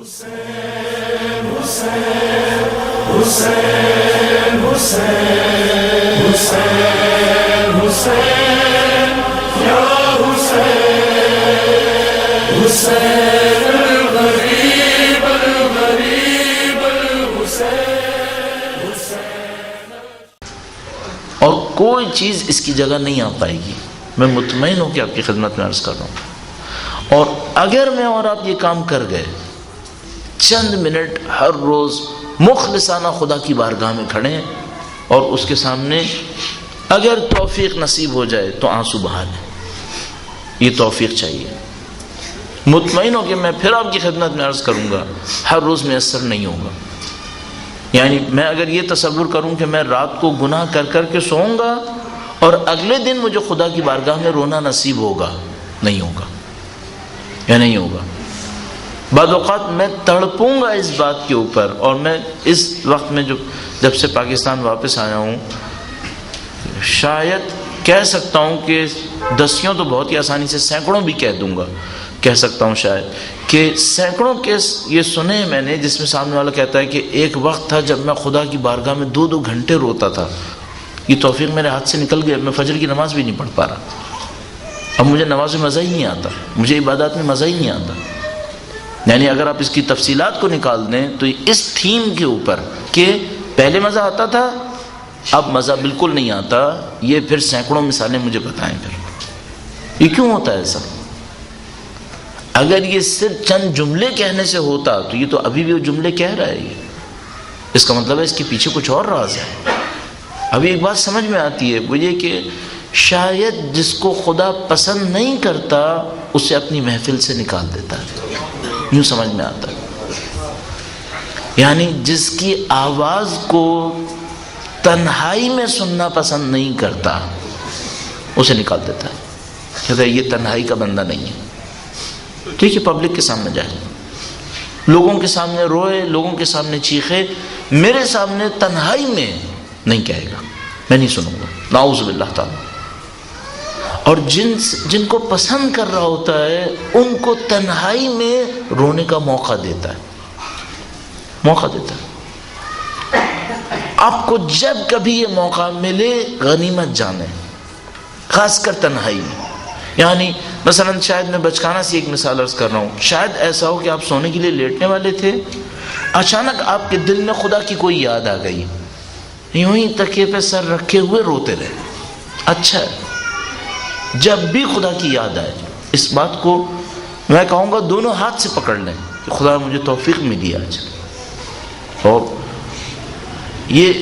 حسین حسین حسین حسین حسین حسین یا حسین حسین الغریب الغریب الحسین حسین. اور کوئی چیز اس کی جگہ نہیں آ پائے گی. میں مطمئن ہوں کہ آپ کی خدمت میں عرض کر رہا ہوں. اور اگر میں اور آپ یہ کام کر گئے، چند منٹ ہر روز مخلصانہ خدا کی بارگاہ میں کھڑیں اور اس کے سامنے اگر توفیق نصیب ہو جائے تو آنسو بہا لیں. یہ توفیق چاہیے. مطمئن ہو کہ میں پھر آپ کی خدمت میں عرض کروں گا، ہر روز میسر نہیں ہوگا. یعنی میں اگر یہ تصور کروں کہ میں رات کو گناہ کر کر کے سوؤں گا اور اگلے دن مجھے خدا کی بارگاہ میں رونا نصیب ہوگا، نہیں ہوگا یا نہیں ہوگا. بعض اوقات میں تڑپوں گا اس بات کے اوپر. اور میں اس وقت میں جب سے پاکستان واپس آیا ہوں، شاید کہہ سکتا ہوں کہ دسیوں تو بہت ہی آسانی سے، سینکڑوں بھی کہہ دوں گا، کہہ سکتا ہوں شاید کہ سینکڑوں کیس یہ سنے میں نے جس میں سامنے والا کہتا ہے کہ ایک وقت تھا جب میں خدا کی بارگاہ میں 2 گھنٹے روتا تھا. یہ توفیق میرے ہاتھ سے نکل گیا، میں فجر کی نماز بھی نہیں پڑھ پا رہا. اب مجھے نماز میں مزہ ہی نہیں آتا، مجھے عبادات میں مزہ ہی نہیں آتا. یعنی اگر آپ اس کی تفصیلات کو نکال دیں تو اس تھیم کے اوپر کہ پہلے مزہ آتا تھا اب مزہ بالکل نہیں آتا، یہ پھر سینکڑوں مثالیں مجھے بتائیں. پھر یہ کیوں ہوتا ہے ایسا؟ اگر یہ صرف چند جملے کہنے سے ہوتا تو یہ تو ابھی بھی وہ جملے کہہ رہا ہے. اس کا مطلب ہے اس کے پیچھے کچھ اور راز ہے. ابھی ایک بات سمجھ میں آتی ہے، وہ یہ کہ شاید جس کو خدا پسند نہیں کرتا اسے اپنی محفل سے نکال دیتا ہے. یوں سمجھ میں آتا ہے. یعنی جس کی آواز کو تنہائی میں سننا پسند نہیں کرتا اسے نکال دیتا ہے. کہتا ہے یہ تنہائی کا بندہ نہیں ہے. ٹھیک ہے، پبلک کے سامنے جائے، لوگوں کے سامنے روئے، لوگوں کے سامنے چیخے، میرے سامنے تنہائی میں نہیں کہے گا، میں نہیں سنوں گا. نعوذ باللہ تعالی. اور جن کو پسند کر رہا ہوتا ہے ان کو تنہائی میں رونے کا موقع دیتا ہے. آپ کو جب کبھی یہ موقع ملے غنیمت جانیں، خاص کر تنہائی میں. یعنی مثلا شاید میں بچکانہ سے ایک مثال عرض کر رہا ہوں، شاید ایسا ہو کہ آپ سونے کے لیے لیٹنے والے تھے، اچانک آپ کے دل میں خدا کی کوئی یاد آ گئی، یوں ہی تکیے پہ سر رکھے ہوئے روتے رہے. اچھا ہے، جب بھی خدا کی یاد آئے اس بات کو میں کہوں گا دونوں ہاتھ سے پکڑ لیں کہ خدا مجھے توفیق ملی آج. اور یہ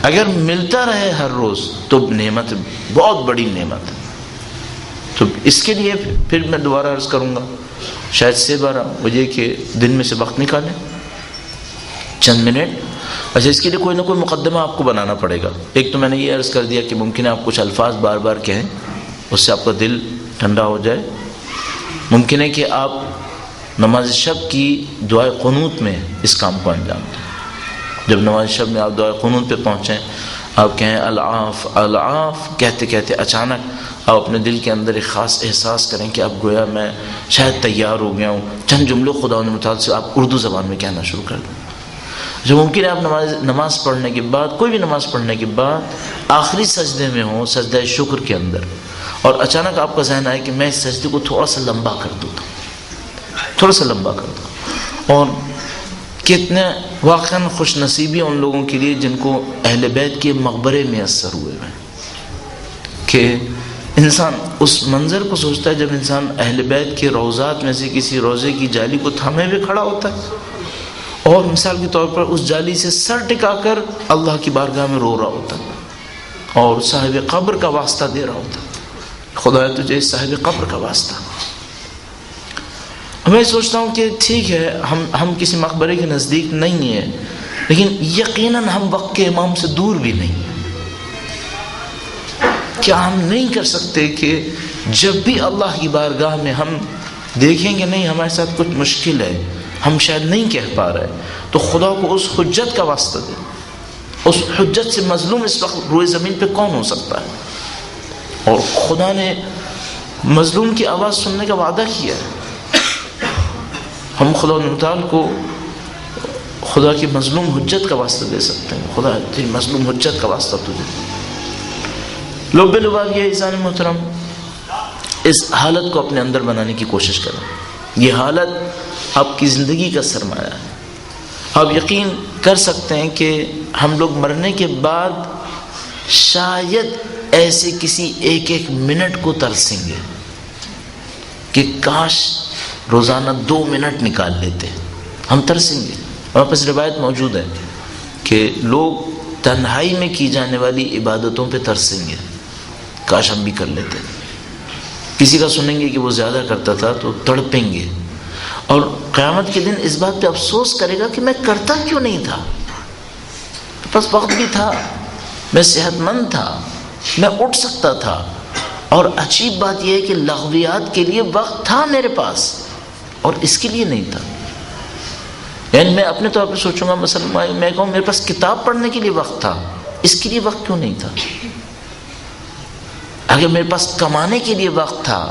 اگر ملتا رہے ہر روز تو نعمت، بہت بڑی نعمت. تو اس کے لیے پھر میں دوبارہ عرض کروں گا، شاید سے بار مجھے کہ دن میں سے وقت نکالیں چند منٹ. اچھا، اس کے لیے کوئی نہ کوئی مقدمہ آپ کو بنانا پڑے گا. ایک تو میں نے یہ عرض کر دیا کہ ممکن ہے آپ کچھ الفاظ بار بار کہیں، اس سے آپ کا دل ٹھنڈا ہو جائے. ممکن ہے کہ آپ نماز شب کی دعائے قنوت میں اس کام کو انجام دیں. جب نماز شب میں آپ دعائے قنوت پہ پہنچیں، آپ کہیں العاف العاف، کہتے کہتے اچانک آپ اپنے دل کے اندر ایک خاص احساس کریں کہ اب گویا میں شاید تیار ہو گیا ہوں. چند جملے خدا نے متعال سے آپ اردو زبان میں کہنا شروع کر دیں. جو ممکن ہے آپ نماز پڑھنے کے بعد، کوئی بھی نماز پڑھنے کے بعد آخری سجدے میں ہوں، سجدہ شکر کے اندر، اور اچانک آپ کا ذہن آئے کہ میں اس سجدے کو تھوڑا سا لمبا کر دوں. اور کتنے واقعاً خوش نصیبی ان لوگوں کے لیے جن کو اہل بیت کے مقبرے میسر ہوئے ہیں، کہ انسان اس منظر کو سوچتا ہے جب انسان اہل بیت کے روضات میں سے کسی روضے کی جالی کو تھامے ہوئے کھڑا ہوتا ہے اور مثال کے طور پر اس جالی سے سر ٹکا کر اللہ کی بارگاہ میں رو رہا ہوتا ہے اور صاحب قبر کا واسطہ دے رہا ہوتا ہے، خدا تجھے صاحب قبر کا واسطہ. میں سوچتا ہوں کہ ٹھیک ہے، ہم کسی مقبرے کے نزدیک نہیں ہیں، لیکن یقیناً ہم وقت کے امام سے دور بھی نہیں ہیں. کیا ہم نہیں کر سکتے کہ جب بھی اللہ کی بارگاہ میں ہم دیکھیں کہ نہیں ہمارے ساتھ کچھ مشکل ہے، ہم شاید نہیں کہہ پا رہے، تو خدا کو اس حجت کا واسطہ دیں. اس حجت سے مظلوم اس وقت روئے زمین پہ کون ہو سکتا ہے؟ اور خدا نے مظلوم کی آواز سننے کا وعدہ کیا ہے. ہم خدا متعال کو خدا کی مظلوم حجت کا واسطہ دے سکتے ہیں. خدا تیری مظلوم حجت کا واسطہ تجھے. لب لباب یہ عزیزان محترم، اس حالت کو اپنے اندر بنانے کی کوشش کریں. یہ حالت آپ کی زندگی کا سرمایہ ہے. آپ یقین کر سکتے ہیں کہ ہم لوگ مرنے کے بعد شاید ایسے کسی ایک ایک منٹ کو ترسیں گے کہ کاش روزانہ 2 منٹ نکال لیتے. ہم ترسیں گے. ہمارے پاس روایت موجود ہے کہ لوگ تنہائی میں کی جانے والی عبادتوں پہ ترسیں گے، کاش ہم بھی کر لیتے. کسی کا سنیں گے کہ وہ زیادہ کرتا تھا تو تڑپیں گے، اور قیامت کے دن اس بات پہ افسوس کرے گا کہ میں کرتا کیوں نہیں تھا. بس وقت بھی تھا، میں صحت مند تھا، میں اٹھ سکتا تھا، اور عجیب بات یہ ہے کہ لغویات کے لیے وقت تھا میرے پاس اور اس کے لیے نہیں تھا. یعنی میں اپنے طور پہ سوچوں گا، مثلا میں کہوں میرے پاس کتاب پڑھنے کے لیے وقت تھا، اس کے لیے وقت کیوں نہیں تھا. اگر میرے پاس کمانے کے لیے وقت تھا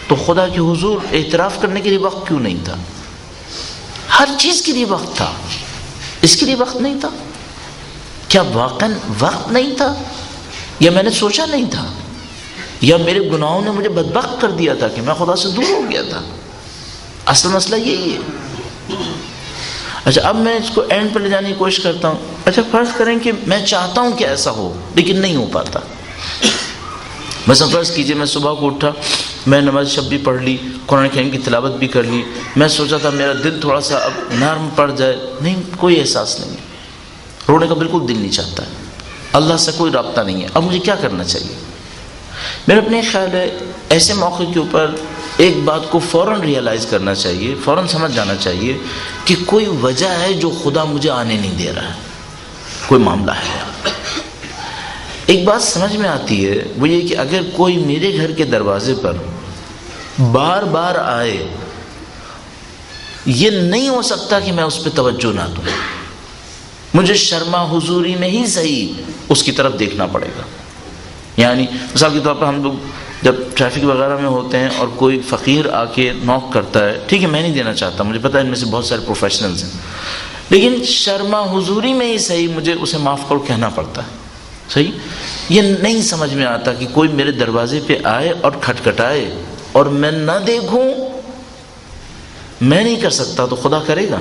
تو خدا کے حضور اعتراف کرنے کے لیے وقت کیوں نہیں تھا. ہر چیز کے لیے وقت تھا، اس کے لیے وقت نہیں تھا. کیا واقعاً وقت نہیں تھا، یا میں نے سوچا نہیں تھا، یا میرے گناہوں نے مجھے بدبخت کر دیا تھا کہ میں خدا سے دور ہو گیا تھا. اصل مسئلہ یہی ہے. اچھا اب میں اس کو اینڈ پہ لے جانے کی کوشش کرتا ہوں. اچھا فرض کریں کہ میں چاہتا ہوں کہ ایسا ہو لیکن نہیں ہو پاتا. مثلا فرض کیجئے میں صبح کو اٹھا، میں نماز شب بھی پڑھ لی، قرآن کریم کی تلاوت بھی کر لی، میں سوچا تھا میرا دل تھوڑا سا اب نرم پڑ جائے، نہیں، کوئی احساس نہیں ہے، رونے کا بالکل دل نہیں چاہتا ہے، اللہ سے کوئی رابطہ نہیں ہے. اب مجھے کیا کرنا چاہیے؟ میرا اپنے خیال ہے ایسے موقع کے اوپر ایک بات کو فوراً ریئلائز کرنا چاہیے، فوراً سمجھ جانا چاہیے کہ کوئی وجہ ہے جو خدا مجھے آنے نہیں دے رہا ہے، کوئی معاملہ ہے. ایک بات سمجھ میں آتی ہے، وہ یہ کہ اگر کوئی میرے گھر کے دروازے پر بار بار آئے، یہ نہیں ہو سکتا کہ میں اس پہ توجہ نہ دوں. مجھے شرما حضوری میں ہی صحیح اس کی طرف دیکھنا پڑے گا. یعنی مثال کے طور پر ہم لوگ جب ٹریفک وغیرہ میں ہوتے ہیں اور کوئی فقیر آ کے نوک کرتا ہے، ٹھیک ہے میں نہیں دینا چاہتا، مجھے پتہ ہے ان میں سے بہت سارے پروفیشنلز ہیں، لیکن شرما حضوری میں ہی صحیح مجھے اسے معاف کرو کہنا پڑتا ہے. صحیح. یہ نہیں سمجھ میں آتا کہ کوئی میرے دروازے پہ آئے اور کھٹکھٹائے اور میں نہ دیکھوں. میں نہیں کر سکتا تو خدا کرے گا؟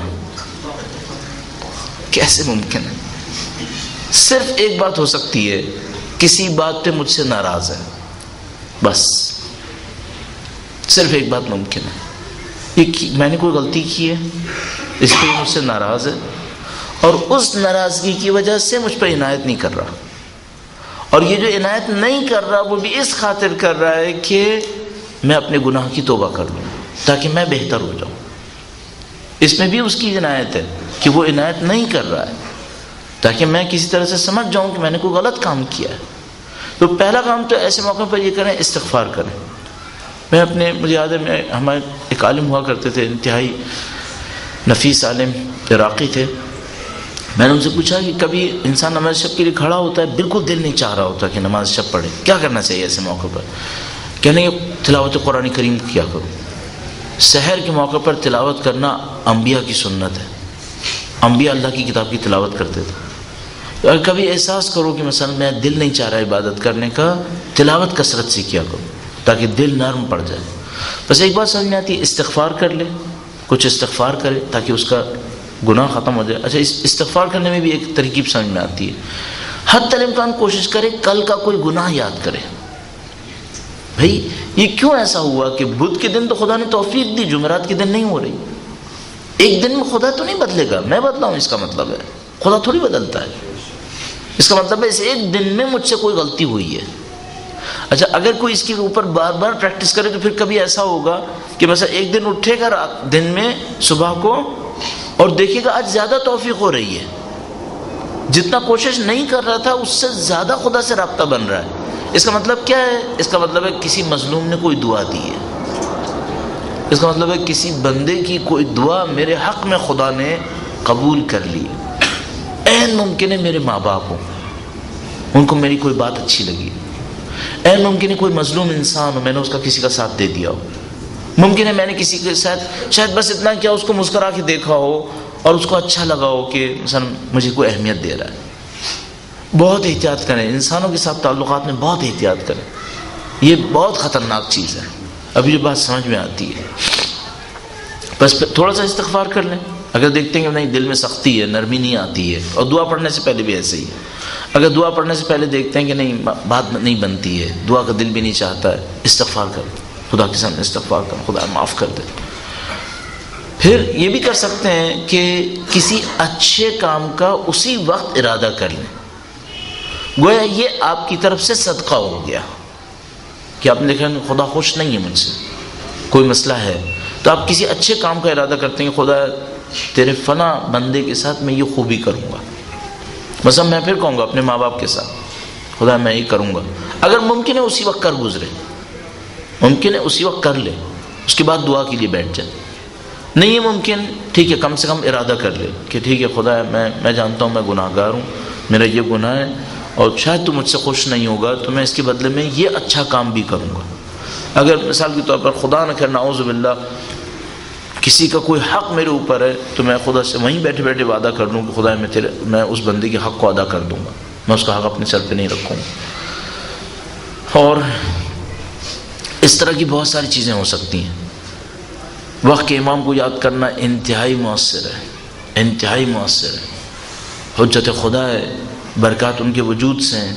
کیسے ممکن ہے؟ صرف ایک بات ہو سکتی ہے، کسی بات پہ مجھ سے ناراض ہے، بس صرف ایک بات ممکن ہے، یہ میں نے کوئی غلطی کی ہے، اس پہ مجھ سے ناراض ہے، اور اس ناراضگی کی وجہ سے مجھ پہ عنایت نہیں کر رہا. اور یہ جو عنایت نہیں کر رہا وہ بھی اس خاطر کر رہا ہے کہ میں اپنے گناہ کی توبہ کر لوں تاکہ میں بہتر ہو جاؤں. اس میں بھی اس کی عنایت ہے کہ وہ عنایت نہیں کر رہا ہے تاکہ میں کسی طرح سے سمجھ جاؤں کہ میں نے کوئی غلط کام کیا ہے. تو پہلا کام تو ایسے موقع پر یہ کریں، استغفار کریں. مجھے یاد ہے ہمارے ایک عالم ہوا کرتے تھے، انتہائی نفیس عالم عراقی تھے. میں نے ان سے پوچھا کہ کبھی انسان نماز شب کے لیے کھڑا ہوتا ہے، بالکل دل نہیں چاہ رہا ہوتا کہ نماز شب پڑھے، کیا کرنا چاہیے ایسے موقع پر؟ کہنے کہ تلاوت قرآن کریم کیا کرو. سحر کے موقع پر تلاوت کرنا انبیاء کی سنت ہے، انبیاء اللہ کی کتاب کی تلاوت کرتے تھے. اگر کبھی احساس کرو کہ مثلا میں دل نہیں چاہ رہا عبادت کرنے کا، تلاوت کثرت سے کیا کرو تاکہ دل نرم پڑ جائے. بس ایک بات سمجھ میں آتی ہے، استغفار کر لے، کچھ استغفار کرے تاکہ اس کا گناہ ختم ہو جائے. اچھا استغفار کرنے میں بھی ایک ترکیب سمجھ میں آتی ہے، حتی الامکان کوشش کرے کل کا کوئی گناہ یاد کرے. بھئی یہ کیوں ایسا ہوا کہ بدھ کے دن تو خدا نے توفیق دی، جمعرات کے دن نہیں ہو رہی. ایک دن میں خدا تو نہیں بدلے گا، میں بدلاؤں اس کا مطلب ہے؟ خدا تھوڑی بدلتا ہے. اس کا مطلب ہے اس ایک دن میں مجھ سے کوئی غلطی ہوئی ہے. اچھا اگر کوئی اس کے اوپر بار بار پریکٹس کرے تو پھر کبھی ایسا ہوگا کہ مثلا ایک دن اٹھے گا دن میں صبح کو اور دیکھے گا آج زیادہ توفیق ہو رہی ہے، جتنا کوشش نہیں کر رہا تھا اس سے زیادہ خدا سے رابطہ بن رہا ہے. اس کا مطلب کیا ہے؟ اس کا مطلب ہے کسی مظلوم نے کوئی دعا دی ہے، اس کا مطلب ہے کسی بندے کی کوئی دعا میرے حق میں خدا نے قبول کر لی. عین ممکن ہے میرے ماں باپ ہوں، ان کو میری کوئی بات اچھی لگی. عین ممکن ہے کوئی مظلوم انسان ہو، میں نے اس کا کسی کا ساتھ دے دیا ہو. ممکن ہے میں نے کسی کے ساتھ شاید بس اتنا کیا اس کو مسکرا کے دیکھا ہو اور اس کو اچھا لگا ہو کہ مثلا مجھے کوئی اہمیت دے رہا ہے۔ بہت احتیاط کریں، انسانوں کے ساتھ تعلقات میں بہت احتیاط کریں، یہ بہت خطرناک چیز ہے۔ ابھی جو بات سمجھ میں آتی ہے بس تھوڑا سا استغفار کر لیں، اگر دیکھتے ہیں کہ نہیں دل میں سختی ہے، نرمی نہیں آتی ہے، اور دعا پڑھنے سے پہلے بھی ایسے ہی ہے، اگر دعا پڑھنے سے پہلے دیکھتے ہیں کہ نہیں بات نہیں بنتی ہے، دعا کا دل بھی نہیں چاہتا ہے، استغفار کر، خدا کے سامنے استغفار کر، خدا معاف کر دے۔ پھر یہ بھی کر سکتے ہیں کہ کسی اچھے کام کا اسی وقت ارادہ کر لیں، گویا یہ آپ کی طرف سے صدقہ ہو گیا کہ آپ نے دیکھا خدا خوش نہیں ہے مجھ سے، کوئی مسئلہ ہے، تو آپ کسی اچھے کام کا ارادہ کرتے ہیں کہ خدا تیرے فلاں بندے کے ساتھ میں یہ خوبی کروں گا، مثلا میں پھر کہوں گا اپنے ماں باپ کے ساتھ خدا میں یہ کروں گا، اگر ممکن ہے اسی وقت کر گزرے، ممکن ہے اسی وقت کر لے، اس کے بعد دعا کے لیے بیٹھ جائے، نہیں ہے ممکن ٹھیک ہے کم سے کم ارادہ کر لے کہ ٹھیک ہے خدا میں جانتا ہوں میں گناہ گار ہوں، میرا یہ گناہ ہے اور شاید تو مجھ سے خوش نہیں ہوگا، تو میں اس کے بدلے میں یہ اچھا کام بھی کروں گا۔ اگر مثال کے طور پر خدا نہ کرے نعوذ باللہ کسی کا کوئی حق میرے اوپر ہے، تو میں خدا سے وہیں بیٹھے بیٹھے وعدہ کر لوں کہ خدا میں اس بندے کے حق کو ادا کر دوں گا، میں اس کا حق اپنے سر پہ نہیں رکھوں گا۔ اور اس طرح کی بہت ساری چیزیں ہو سکتی ہیں۔ وقت کے امام کو یاد کرنا انتہائی مؤثر ہے، انتہائی مؤثر ہے، حجت خدا ہے، برکات ان کے وجود سے ہیں۔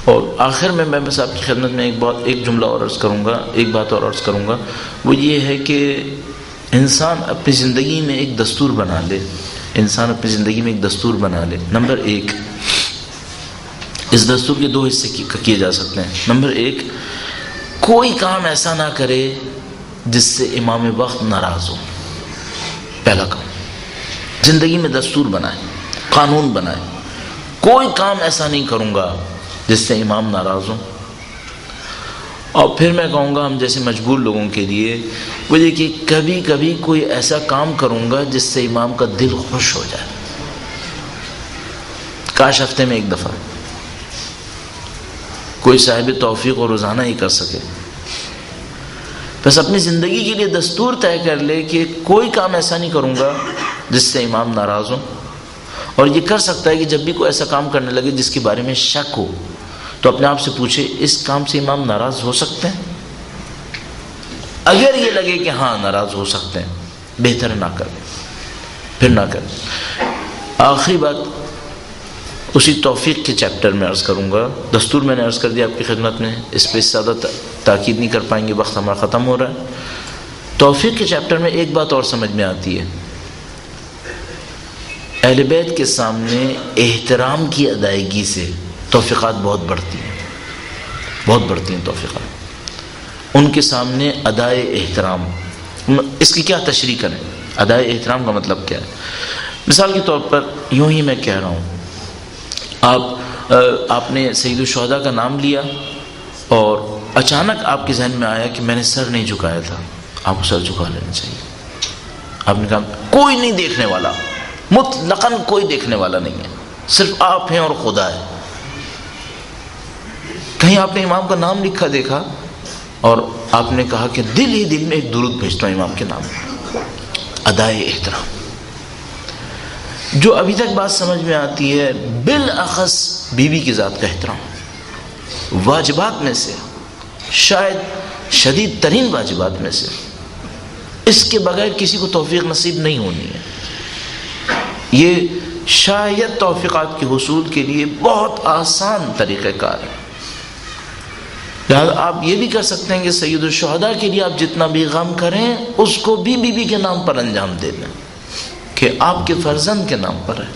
اور آخر میں بس آپ کی خدمت میں ایک جملہ اور عرض کروں گا، ایک بات اور عرض کروں گا، وہ یہ ہے کہ انسان اپنی زندگی میں ایک دستور بنا لے، انسان اپنی زندگی میں ایک دستور بنا لے۔ نمبر ایک، اس دستور کے دو حصے کیے جا سکتے ہیں۔ نمبر ایک، کوئی کام ایسا نہ کرے جس سے امام وقت ناراض ہو، پہلا کام، زندگی میں دستور بنائے، قانون بنائے، کوئی کام ایسا نہیں کروں گا جس سے امام ناراض ہو۔ اور پھر میں کہوں گا ہم جیسے مجبور لوگوں کے لیے وہ یہ کہ کبھی کبھی کوئی ایسا کام کروں گا جس سے امام کا دل خوش ہو جائے، کاش ہفتے میں ایک دفعہ کوئی صاحب توفیق اور روزانہ ہی کر سکے۔ بس اپنی زندگی کے لیے دستور طے کر لے کہ کوئی کام ایسا نہیں کروں گا جس سے امام ناراض ہو۔ اور یہ کر سکتا ہے کہ جب بھی کوئی ایسا کام کرنے لگے جس کے بارے میں شک ہو تو اپنے آپ سے پوچھے اس کام سے امام ناراض ہو سکتے ہیں؟ اگر یہ لگے کہ ہاں ناراض ہو سکتے ہیں، بہتر نہ کریں، پھر نہ کریں۔ آخری بات اسی توفیق کے چیپٹر میں عرض کروں گا، دستور میں نے عرض کر دیا آپ کی خدمت میں، اس پہ زیادہ تاکید نہیں کر پائیں گے، وقت ہمارا ختم ہو رہا ہے۔ توفیق کے چیپٹر میں ایک بات اور سمجھ میں آتی ہے، اہل بیت کے سامنے احترام کی ادائیگی سے توفیقات بہت بڑھتی ہیں، بہت بڑھتی ہیں توفیقات، ان کے سامنے ادائے احترام۔ اس کی کیا تشریح کریں؟ ادائے احترام کا مطلب کیا ہے؟ مثال کے طور پر یوں ہی میں کہہ رہا ہوں، آپ نے سید الشہداء کا نام لیا اور اچانک آپ کے ذہن میں آیا کہ میں نے سر نہیں جھکایا تھا، آپ کو سر جھکا لینا چاہیے۔ آپ نے کہا کوئی نہیں دیکھنے والا، مطلقاً کوئی دیکھنے والا نہیں ہے، صرف آپ ہیں اور خدا ہے۔ کہیں آپ نے امام کا نام لکھا دیکھا اور آپ نے کہا کہ دل ہی دل میں ایک درود بھیجتا ہوں امام کے نام، ادائے احترام۔ جو ابھی تک بات سمجھ میں آتی ہے، بالاخص بیوی کی ذات کا احترام، واجبات میں سے، شاید شدید ترین واجبات میں سے، اس کے بغیر کسی کو توفیق نصیب نہیں ہونی ہے۔ یہ شاید توفیقات کے حصول کے لیے بہت آسان طریقہ کار ہے۔ لہذا آپ یہ بھی کر سکتے ہیں کہ سید الشہداء کے لیے آپ جتنا بھی غم کریں اس کو بھی بیوی کے نام پر انجام دے دیں کہ آپ کے فرزند کے نام پر ہے۔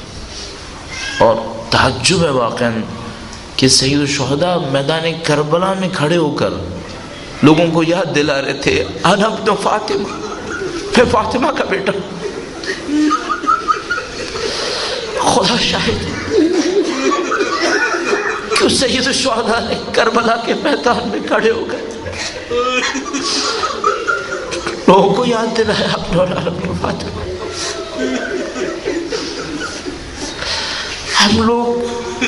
اور تعجب ہے واقعاً کہ سید الشہداء میدان کربلا میں کھڑے ہو کر لوگوں کو یاد دلا رہے تھے، انا ابن فاطمہ، میں فاطمہ کا بیٹا۔ خدا شاہد کہ سید الشہداء نے کربلا کے میدان میں کھڑے ہو گئے لوگوں کو یاد دلایا اپنے اولاد ابن فاطمہ۔ ہم لوگ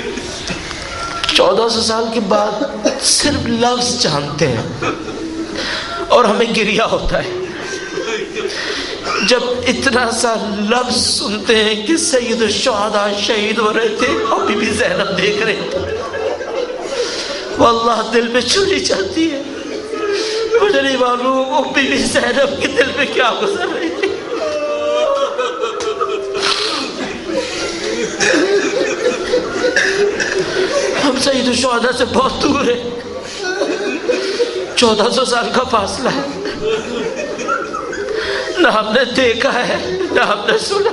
1400 سال کے بعد صرف لفظ جانتے ہیں اور ہمیں گریہ ہوتا ہے جب اتنا سا لفظ سنتے ہیں کہ سید الشہداء شہید ہو رہے تھے اور بی بی زینب دیکھ رہے تھے، واللہ دل میں چوری چلتی ہے. مجھے نہیں معلوم وہ بی بی زینب کے دل میں کیا گزر رہی تھی. ہم سید الشہداء سے بہت دور ہیں، 1400 سال کا فاصلہ ہے، نہ ہم نے دیکھا ہے نہ ہم نے سنا.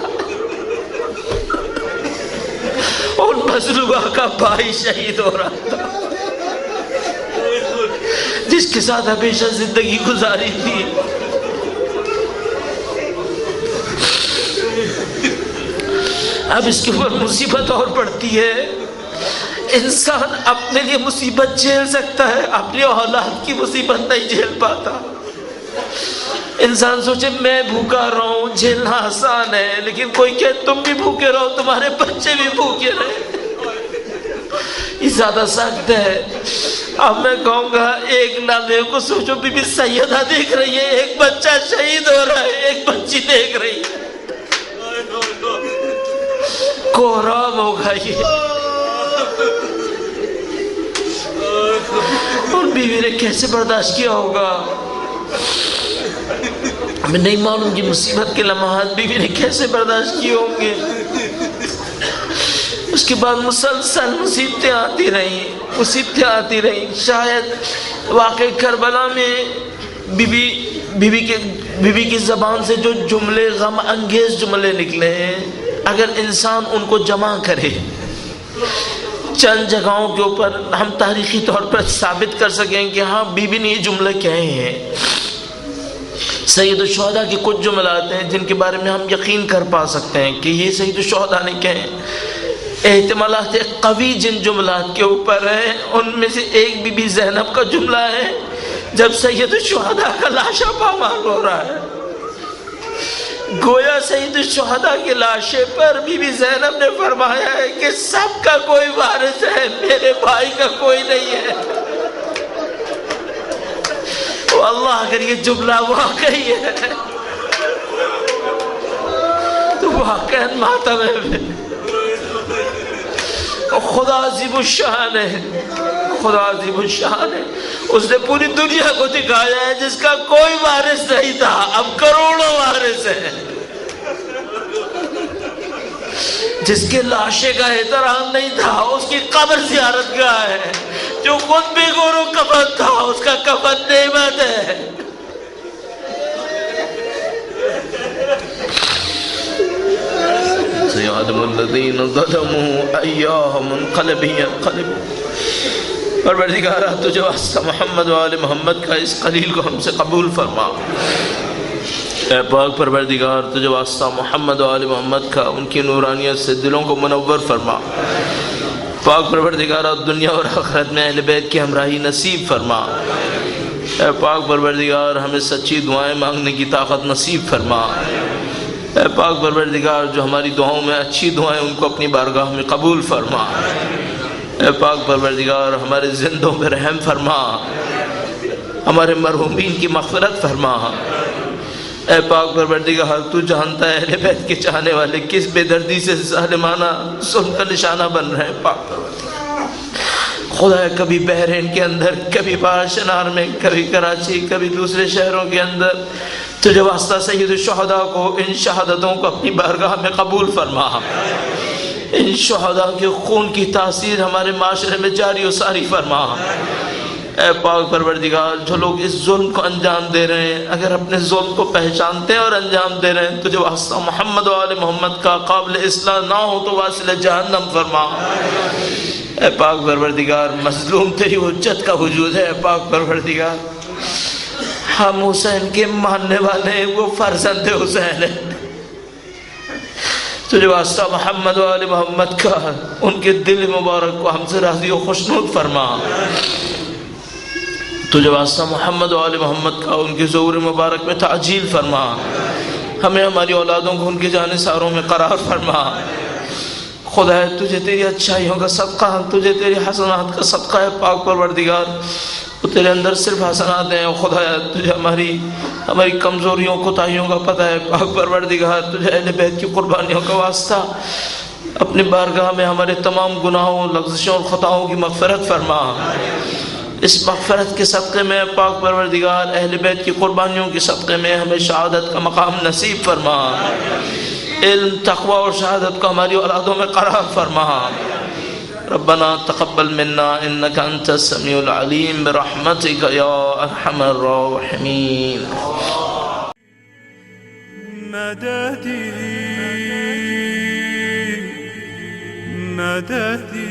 ان مظلومہ کا بھائی شہید ہو رہا تھا جس کے ساتھ ہمیشہ زندگی گزاری تھی. اب اس کے اوپر مصیبت اور پڑتی ہے. انسان اپنے لیے مصیبت جھیل سکتا ہے، اپنی اولاد کی مصیبت نہیں جھیل پاتا. انسان سوچے میں بھوکا رہوں جھیلنا آسان ہے، لیکن کوئی کہ تم بھی بھوکے رہو تمہارے بچے بھی بھوکے رہے، یہ زیادہ سخت ہے. اب میں کہوں گا ایک لمحے کو سوچو، بی بی سیدہ دیکھ رہی ہے، ایک بچہ شہید ہو رہا ہے، ایک بچی دیکھ رہی ہے، کوہرام ہوگا یہ. اور بیوی نے کیسے برداشت کیا ہوگا ہمیں نہیں معلوم کہ مصیبت کے لمحات بیوی نے کیسے برداشت کیے ہوں گے. اس کے بعد مسلسل مصیبتیں آتی رہیں. شاید واقعی کربلا میں بی بی کی زبان سے جو جملے غم انگیز جملے نکلے ہیں، اگر انسان ان کو جمع کرے چند جگہوں کے اوپر، ہم تاریخی طور پر ثابت کر سکیں کہ ہاں بی بی نے یہ جملے کہے ہیں. سید الشہداء کی کچھ جملات ہیں جن کے بارے میں ہم یقین کر پا سکتے ہیں کہ یہ سید الشہداء نے کہے. احتمالات قوی جن جملات کے اوپر ہیں ان میں سے ایک بی بی زینب کا جملہ ہے جب سید الشہداء کا لاشا پامال ہو رہا ہے. گویا سید الشہداء کے لاشے پر بی بی زینب نے فرمایا ہے کہ سب کا کوئی وارث ہے، میرے بھائی کا کوئی نہیں ہے. اللہ اگر یہ جملہ واقعی ہے تو واقعاً ماتم ہے. خدا عظیم الشان ہے، خدا عظیم الشان ہے. اس نے پوری دنیا کو دکھایا ہے جس کا کوئی وارث نہیں تھا، اب کروڑوں وارث ہیں. جس کے لاشے کا احترام نہیں تھا اس کی قبر زیارت گاہ ہے. جو خود بھی گورو کفن تھا اس کا کفن نعمت ہے. سيعلم الذين ظلموا أيها منقلب ينقلبون. پروردگارہ تجھے واسطہ محمد و آل محمد کا اس قلیل کو ہم سے قبول فرما. اے پاک پروردگار تجھے واسطہ محمد و آل محمد کا ان کی نورانیت سے دلوں کو منور فرما. پاک پروردگارہ دنیا اور آخرت میں اہل بیت کی ہمراہی نصیب فرما. اے پاک پروردگار ہمیں سچی دعائیں مانگنے کی طاقت نصیب فرما. اے پاک پروردگار جو ہماری دعاؤں میں اچھی دعائیں ان کو اپنی بارگاہ میں قبول فرما. اے پاک پروردگار ہمارے زندوں پہ رحم فرما، ہمارے مرحومین کی مغفرت فرما. اے پاک پروردگار تو جانتا ہے اہل بیت کے چاہنے والے کس بے دردی سے ظالمانہ ظلم کا نشانہ بن رہے ہیں. پاک پروردگار خدا کبھی بحرین کے اندر، کبھی باشنار میں، کبھی کراچی، کبھی دوسرے شہروں کے اندر تجھے واسطہ سید الشہداء کو ان شہادتوں کو اپنی بارگاہ میں قبول فرما. ان شہداء کے خون کی تاثیر ہمارے معاشرے میں جاری و ساری فرما. اے پاک پروردگار جو لوگ اس ظلم کو انجام دے رہے ہیں اگر اپنے ظلم کو پہچانتے ہیں اور انجام دے رہے ہیں تجھے واسطہ محمد و آل محمد کا قابل اصلاح نہ ہو تو واصل جہنم فرما. اے پاک پروردگار مظلوم تیری حجت کا وجود ہے. اے پاک پروردگار ہم حسین کے ماننے والے ہیں، وہ فرزند حسین ہیں. تجھے واسطہ محمد و آل محمد کا ان کے دل مبارک کو ہم سے راضی و خوشنود فرما. تجھے واسطہ محمد و آل محمد کا ان کے ظہور مبارک میں تعجیل فرما. ہمیں ہماری اولادوں کو ان کے جانثاروں میں قرار فرما. خدا ہے تجھے تیری اچھائیوں کا صدقہ، تجھے تیری حسنات کا صدقہ ہے. پاک پروردگار وہ تیرے اندر صرف حسنات ہیں. خدایا تجھے ہماری کمزوریوں کوتاہیوں کا پتہ ہے. پاک پروردگار تجھے اہل بیت کی قربانیوں کا واسطہ اپنی بارگاہ میں ہمارے تمام گناہوں، لغزشوں اور خطاؤں کی مغفرت فرما. اس مغفرت کے صدقے میں پاک پروردگار اہل بیت کی قربانیوں کے صدقے میں ہمیں شہادت کا مقام نصیب فرما. علم، تقوی اور شہادت کو ہماری اولادوں میں قرار فرما. ربنا تقبل منا انك انت السميع العليم برحمتك يا ارحم الراحمين. مددي مددي